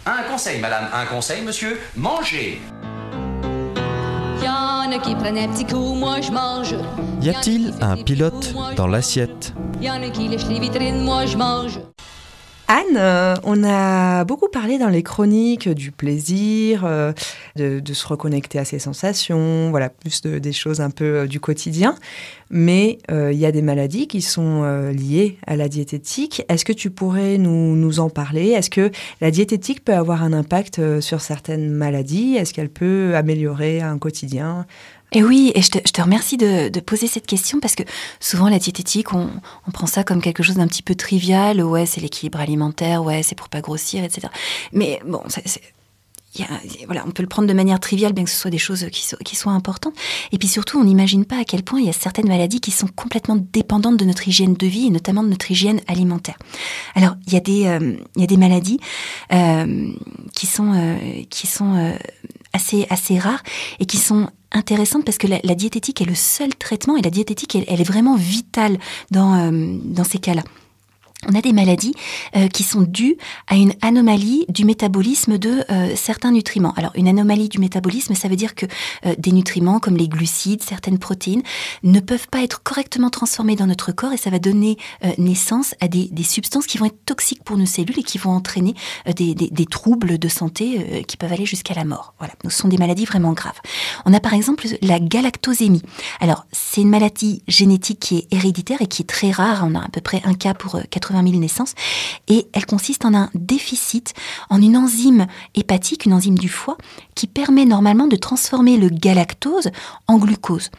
Un conseil, madame, un conseil, monsieur, mangez. Y'en a qui prennent un petit coup, moi je mange. Y a-t-il un pilote dans l'assiette ? Y'en a qui lèchent les vitrines, moi je mange. Anne, on a beaucoup parlé dans les chroniques du plaisir, de se reconnecter à ses sensations, voilà, plus des choses un peu du quotidien. Mais il y a des maladies qui sont liées à la diététique. Est-ce que tu pourrais nous en parler ? Est-ce que la diététique peut avoir un impact sur certaines maladies ? Est-ce qu'elle peut améliorer un quotidien ? Et oui, et je te remercie de poser cette question parce que souvent la diététique, on prend ça comme quelque chose d'un petit peu trivial. Ouais, c'est l'équilibre alimentaire, ouais, c'est pour pas grossir, etc. Mais bon, voilà, on peut le prendre de manière triviale, bien que ce soit des choses qui soient importantes. Et puis surtout, on n'imagine pas à quel point il y a certaines maladies qui sont complètement dépendantes de notre hygiène de vie et notamment de notre hygiène alimentaire. Alors, il y a des maladies qui sont assez rares et qui sont intéressante parce que la diététique est le seul traitement et la diététique, elle est vraiment vitale dans ces cas-là. On a des maladies qui sont dues à une anomalie du métabolisme de certains nutriments. Alors, une anomalie du métabolisme, ça veut dire que des nutriments comme les glucides, certaines protéines, ne peuvent pas être correctement transformés dans notre corps et ça va donner naissance à des substances qui vont être toxiques pour nos cellules et qui vont entraîner des troubles de santé qui peuvent aller jusqu'à la mort. Voilà, donc ce sont des maladies vraiment graves. On a par exemple la galactosémie. Alors, c'est une maladie génétique qui est héréditaire et qui est très rare. On a à peu près un cas pour 80 000 naissances, et elle consiste en un déficit en une enzyme hépatique, une enzyme du foie, qui permet normalement de transformer le galactose en glucose.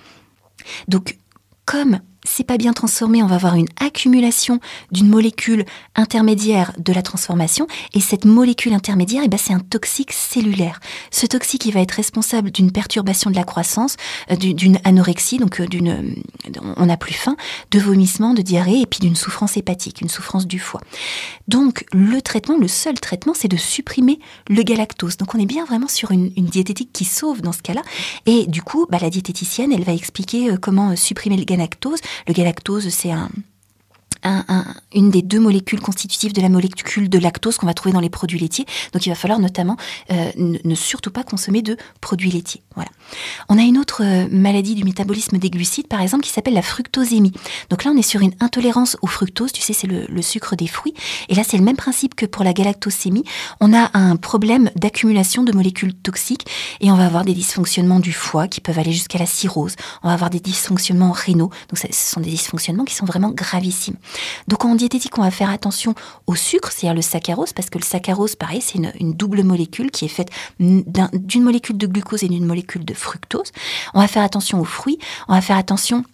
Donc, comme c'est pas bien transformé, on va avoir une accumulation d'une molécule intermédiaire de la transformation, et cette molécule intermédiaire, c'est un toxique cellulaire. Ce toxique, il va être responsable d'une perturbation de la croissance, d'une anorexie, donc on n'a plus faim, de vomissements, de diarrhée, et puis d'une souffrance hépatique, une souffrance du foie. Donc le seul traitement, c'est de supprimer le galactose. Donc on est bien vraiment sur une diététique qui sauve dans ce cas-là, et du coup, la diététicienne, elle va expliquer comment supprimer le galactose. Le galactose, c'est une des deux molécules constitutives de la molécule de lactose qu'on va trouver dans les produits laitiers. Donc, il va falloir notamment ne surtout pas consommer de produits laitiers. Voilà. On a une autre maladie du métabolisme des glucides, par exemple, qui s'appelle la fructosémie. Donc là, on est sur une intolérance au fructose. Tu sais, c'est le sucre des fruits. Et là, c'est le même principe que pour la galactosémie. On a un problème d'accumulation de molécules toxiques et on va avoir des dysfonctionnements du foie qui peuvent aller jusqu'à la cirrhose. On va avoir des dysfonctionnements rénaux. Donc, ce sont des dysfonctionnements qui sont vraiment gravissimes. Donc en diététique, on va faire attention au sucre, c'est-à-dire le saccharose, parce que le saccharose, pareil, c'est une double molécule qui est faite d'une molécule de glucose et d'une molécule de fructose. On va faire attention aux fruits, on va faire attention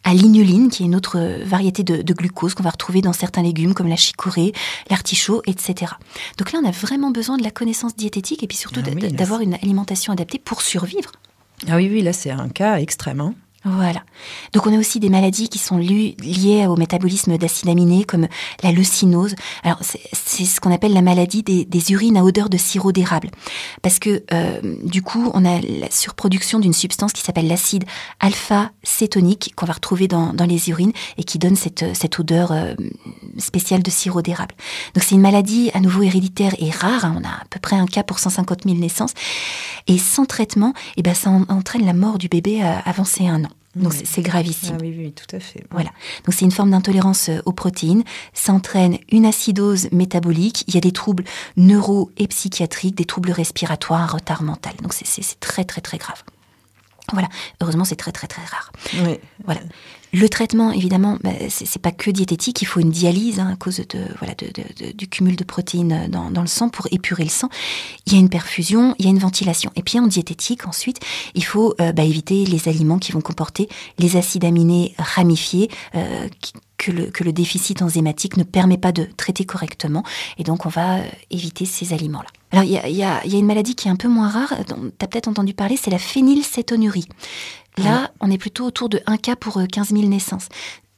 à l'inuline, qui est une autre variété de glucose qu'on va retrouver dans certains légumes comme la chicorée, l'artichaut, etc. Donc là, on a vraiment besoin de la connaissance diététique et puis surtout d'avoir une alimentation adaptée pour survivre. Ah oui, là, c'est un cas extrême, hein. Voilà. Donc on a aussi des maladies qui sont liées au métabolisme d'acides aminés comme la leucinose. Alors c'est ce qu'on appelle la maladie des urines à odeur de sirop d'érable. Parce que du coup on a la surproduction d'une substance qui s'appelle l'acide alpha-cétonique qu'on va retrouver dans les urines et qui donne cette odeur spéciale de sirop d'érable. Donc c'est une maladie à nouveau héréditaire et rare, hein. On a à peu près un cas pour 150 000 naissances. Et sans traitement, ça entraîne la mort du bébé avant ses 1 an. Donc c'est gravissime. Ah oui, tout à fait. Voilà. Donc c'est une forme d'intolérance aux protéines. Ça entraîne une acidose métabolique. Il y a des troubles neuro et psychiatriques, des troubles respiratoires, un retard mental. Donc c'est très très très grave. Voilà. Heureusement, c'est très très très rare. Oui. Voilà. Le traitement, évidemment, c'est pas que diététique. Il faut une dialyse à cause du cumul de protéines dans le sang pour épurer le sang. Il y a une perfusion, il y a une ventilation. Et puis en diététique, ensuite, il faut éviter les aliments qui vont comporter les acides aminés ramifiés que le déficit enzymatique ne permet pas de traiter correctement. Et donc, on va éviter ces aliments-là. Alors, il y a une maladie qui est un peu moins rare, dont tu as peut-être entendu parler, c'est la phénylcétonurie. Là, on est plutôt autour de 1 cas pour 15 000 naissances.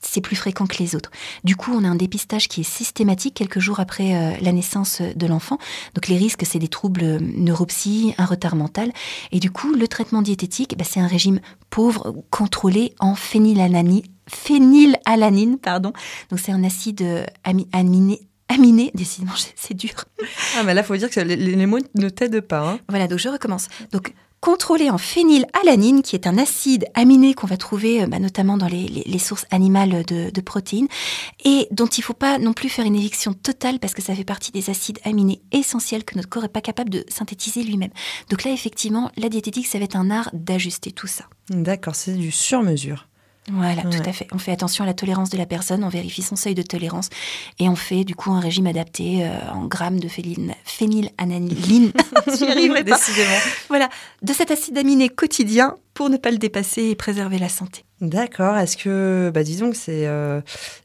C'est plus fréquent que les autres. Du coup, on a un dépistage qui est systématique quelques jours après la naissance de l'enfant. Donc, les risques, c'est des troubles neuropsy, un retard mental. Et du coup, le traitement diététique, c'est un régime pauvre, contrôlé en phénylalanine. Donc, c'est un acide aminé aminés, décidément c'est dur. Ah, mais là, il faut dire que les mots ne t'aident pas. Hein. Voilà, donc je recommence. Donc, contrôlé en phénylalanine, qui est un acide aminé qu'on va trouver notamment dans les sources animales de protéines, et dont il ne faut pas non plus faire une éviction totale parce que ça fait partie des acides aminés essentiels que notre corps n'est pas capable de synthétiser lui-même. Donc là, effectivement, la diététique, ça va être un art d'ajuster tout ça. D'accord, c'est du sur-mesure. Voilà, tout à fait. On fait attention à la tolérance de la personne, on vérifie son seuil de tolérance et on fait du coup un régime adapté en grammes de phénylalanine. J'y arriverai pas. Décidément. Voilà, de cet acide aminé quotidien pour ne pas le dépasser et préserver la santé. D'accord. Est-ce que, disons que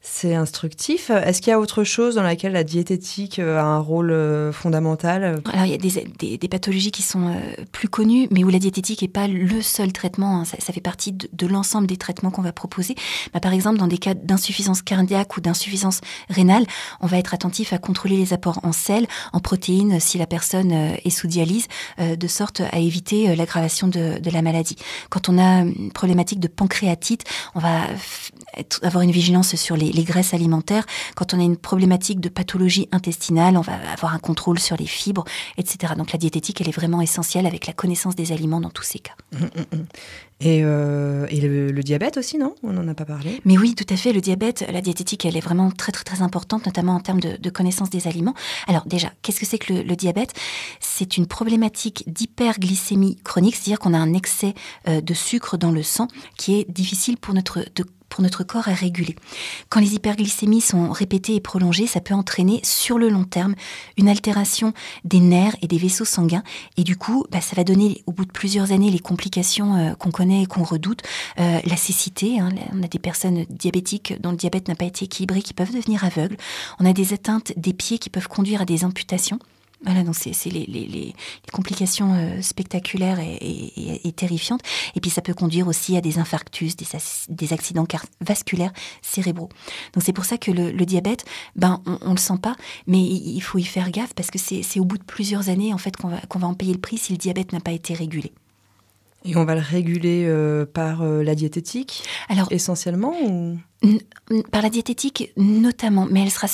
c'est instructif. Est-ce qu'il y a autre chose dans laquelle la diététique a un rôle fondamental ? Alors, il y a des pathologies qui sont plus connues, mais où la diététique n'est pas le seul traitement. Hein. Ça fait partie de l'ensemble des traitements qu'on va proposer. Par exemple, dans des cas d'insuffisance cardiaque ou d'insuffisance rénale, on va être attentif à contrôler les apports en sel, en protéines, si la personne est sous dialyse, de sorte à éviter l'aggravation de la maladie. Quand on a une problématique de pancréatite, on va avoir une vigilance sur les graisses alimentaires. Quand on a une problématique de pathologie intestinale, on va avoir un contrôle sur les fibres, etc. Donc la diététique, elle est vraiment essentielle avec la connaissance des aliments dans tous ces cas. Et le diabète aussi, non ? On n'en a pas parlé. Mais oui, tout à fait. Le diabète, la diététique, elle est vraiment très, très, très importante, notamment en termes de connaissance des aliments. Alors déjà, qu'est-ce que c'est que le diabète ? C'est une problématique d'hyperglycémie chronique, c'est-à-dire qu'on a un excès de sucre dans le sang qui est difficile pour notre corps à réguler. Quand les hyperglycémies sont répétées et prolongées, ça peut entraîner sur le long terme une altération des nerfs et des vaisseaux sanguins. Et du coup, ça va donner au bout de plusieurs années les complications qu'on connaît et qu'on redoute. La cécité, hein, on a des personnes diabétiques dont le diabète n'a pas été équilibré qui peuvent devenir aveugles. On a des atteintes des pieds qui peuvent conduire à des amputations. Voilà, donc c'est les complications spectaculaires et terrifiantes. Et puis ça peut conduire aussi à des infarctus, des accidents vasculaires cérébraux. Donc c'est pour ça que le diabète, on le sent pas, mais il faut y faire gaffe parce que c'est au bout de plusieurs années en fait qu'on va en payer le prix si le diabète n'a pas été régulé. Et on va le réguler par la diététique, alors, essentiellement ou... Par la diététique notamment, mais elle sera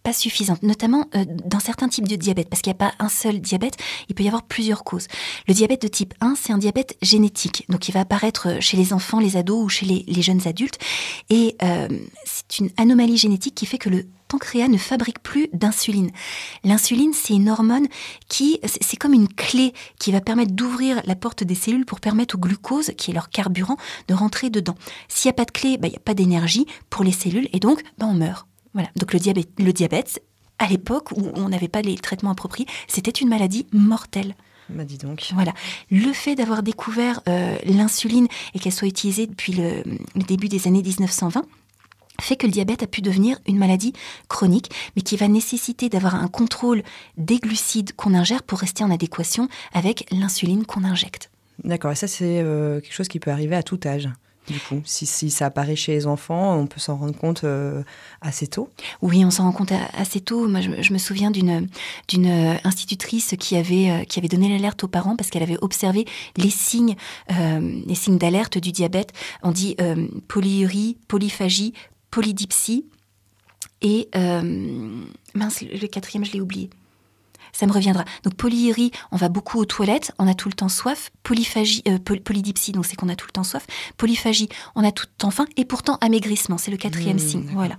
pas suffisante, notamment dans certains types de diabète, parce qu'il n'y a pas un seul diabète, il peut y avoir plusieurs causes. Le diabète de type 1, c'est un diabète génétique, donc il va apparaître chez les enfants, les ados ou chez les jeunes adultes, et c'est une anomalie génétique qui fait que le pancréas ne fabrique plus d'insuline. L'insuline, c'est une hormone c'est comme une clé qui va permettre d'ouvrir la porte des cellules pour permettre au glucose, qui est leur carburant, de rentrer dedans. S'il n'y a pas de clé, il n'y a pas d'énergie pour les cellules, et donc on meurt. Voilà. Donc le diabète, à l'époque où on n'avait pas les traitements appropriés, c'était une maladie mortelle. Dis donc. Voilà. Le fait d'avoir découvert l'insuline et qu'elle soit utilisée depuis le début des années 1920 fait que le diabète a pu devenir une maladie chronique, mais qui va nécessiter d'avoir un contrôle des glucides qu'on ingère pour rester en adéquation avec l'insuline qu'on injecte. D'accord, et ça c'est quelque chose qui peut arriver à tout âge. Du coup, si ça apparaît chez les enfants, on peut s'en rendre compte assez tôt. Oui, on s'en rend compte assez tôt. Moi, je me souviens d'une institutrice qui avait donné l'alerte aux parents parce qu'elle avait observé les signes d'alerte du diabète. On dit polyurie, polyphagie, polydipsie et le quatrième, je l'ai oublié. Ça me reviendra. Donc polyurie, on va beaucoup aux toilettes, on a tout le temps soif. Polyphagie, polydipsie, donc c'est qu'on a tout le temps soif. Polyphagie, on a tout le temps faim. Et pourtant amaigrissement, c'est le quatrième signe. D'accord. Voilà.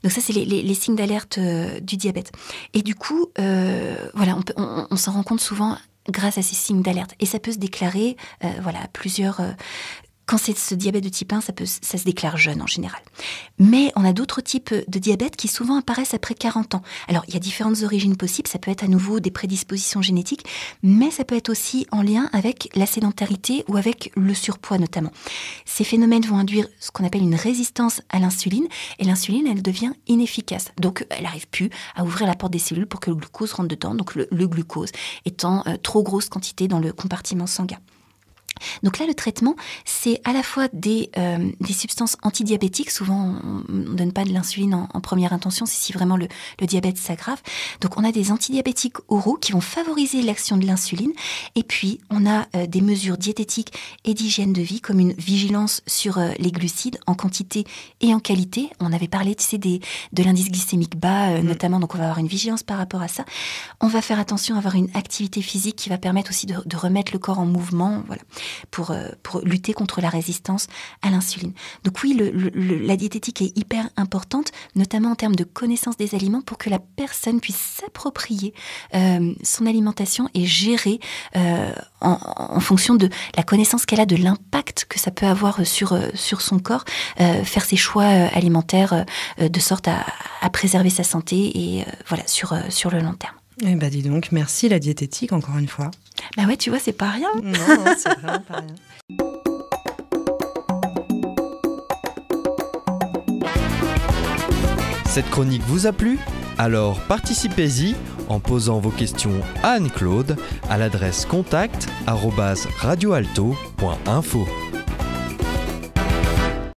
Donc ça, c'est les signes d'alerte du diabète. Et du coup, on s'en rend compte souvent grâce à ces signes d'alerte. Et ça peut se déclarer, à plusieurs... Quand c'est ce diabète de type 1, ça se déclare jeune en général. Mais on a d'autres types de diabète qui souvent apparaissent après 40 ans. Alors, il y a différentes origines possibles. Ça peut être à nouveau des prédispositions génétiques, mais ça peut être aussi en lien avec la sédentarité ou avec le surpoids notamment. Ces phénomènes vont induire ce qu'on appelle une résistance à l'insuline, et l'insuline, elle devient inefficace. Donc, elle n'arrive plus à ouvrir la porte des cellules pour que le glucose rentre dedans, donc le glucose étant trop grosse quantité dans le compartiment sanguin. Donc là, le traitement, c'est à la fois des substances antidiabétiques. Souvent, on ne donne pas de l'insuline en première intention, c'est si vraiment le diabète s'aggrave. Donc, on a des antidiabétiques oraux qui vont favoriser l'action de l'insuline. Et puis, on a des mesures diététiques et d'hygiène de vie, comme une vigilance sur les glucides en quantité et en qualité. On avait parlé, tu sais, de l'indice glycémique bas, notamment. Donc, on va avoir une vigilance par rapport à ça. On va faire attention à avoir une activité physique qui va permettre aussi de remettre le corps en mouvement, voilà, pour lutter contre la résistance à l'insuline. Donc oui, la diététique est hyper importante, notamment en termes de connaissance des aliments, pour que la personne puisse s'approprier son alimentation et gérer en fonction de la connaissance qu'elle a de l'impact que ça peut avoir sur son corps, faire ses choix alimentaires de sorte à préserver sa santé et voilà, sur le long terme. Eh ben dis donc, merci la diététique encore une fois. Bah ouais, tu vois, c'est pas rien. Non, c'est vraiment pas rien. Cette chronique vous a plu ? Alors participez-y en posant vos questions à Anne-Claude à l'adresse contact@radioalto.info.